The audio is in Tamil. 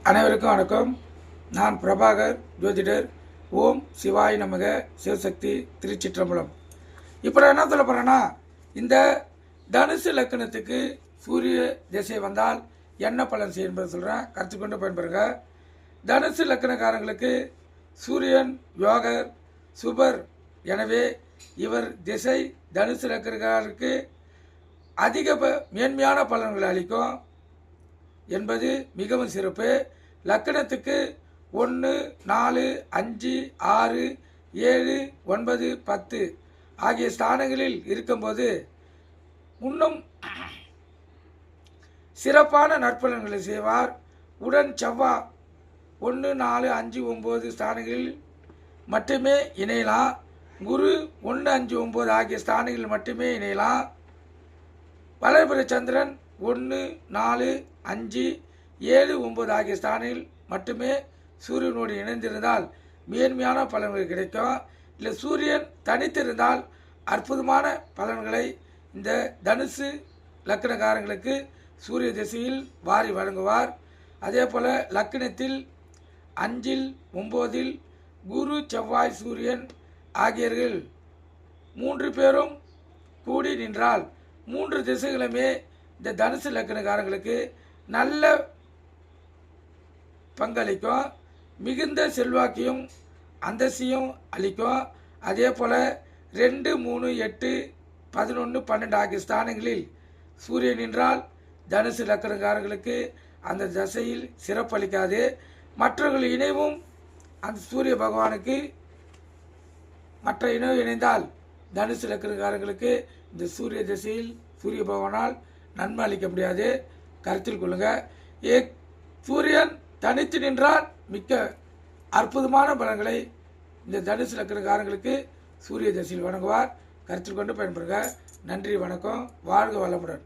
அனைவருக்கும் வணக்கம். நான் பிரபாகர் ஜோதிடர். ஓம் சிவாய் நமக. சிவசக்தி திருச்சிற்றம்பலம். இப்போ நான் என்ன சொல்ல போகிறேன்னா, இந்த தனுசு லக்கணத்துக்கு சூரிய திசை வந்தால் என்ன பலன் செய்யும் என்பதை சொல்கிறேன். கருத்து கொண்டு பயன்பெறுங்க. தனுசு லக்கணக்காரங்களுக்கு சூரியன் யோகர் சுபர். எனவே இவர் திசை தனுசு லக்கணக்காரருக்கு அதிக மேன்மையான பலன்களை அளிக்கும் என்பது மிகவும் சிறப்பு. லக்கணத்துக்கு 1, 4, 5, 6, 7, 9, 10 ஆகிய ஸ்தானங்களில் இருக்கும்போது இன்னும் சிறப்பான நற்பலன்களை செய்வார். உடன் செவ்வாய் 1, 4, 5, 9 ஸ்தானங்களில் மட்டுமே இணையலாம். குரு 1, 5, 9 ஆகிய ஸ்தானங்களில் மட்டுமே இணையலாம். வளர்பிற சந்திரன் 1, 4, 5, 7, 9 ஆகிய ஸ்தானில் மட்டுமே சூரியனோடு இணைந்திருந்தால் மேன்மையான பலன்கள் கிடைக்கும். இல்லை சூரியன் தனித்திருந்தால் அற்புதமான பலன்களை இந்த தனுசு லக்கணக்காரங்களுக்கு சூரிய திசையில் வாரி வழங்குவார். அதே போல் லக்கணத்தில் 5, 9 குரு செவ்வாய் சூரியன் ஆகியவர்கள் 3 பேரும் கூடி நின்றால் 3 திசைகளுமே இந்த தனுசு லக்கணக்காரங்களுக்கு நல்ல பங்களிக்கும். மிகுந்த செல்வாக்கையும் அந்தஸ்தையும் அளிக்கும். அதே போல் 2, 3, 8, 11, 12 ஆகிய ஸ்தானங்களில் சூரியன் நின்றால் தனுசு லக்கணக்காரர்களுக்கு அந்த திசையில் சிறப்பளிக்காது. மற்றவர்கள் இணைவும் அந்த சூரிய பகவானுக்கு மற்ற இணைவு இணைந்தால் தனுசு லக்கணக்காரர்களுக்கு இந்த சூரிய திசையில் சூரிய பகவானால் நன்மை அளிக்க முடியாது. கருத்தில் கொள்ளுங்கள். சூரியன் தனித்து நின்றால் மிக்க அற்புதமான பலன்களை இந்த தனுசு லக்கணக்காரங்களுக்கு சூரிய திசையில் வழங்குவார். கருத்தில் கொண்டு பயன்பெறுங்க. நன்றி, வணக்கம். வாழ்க வளமுடன்.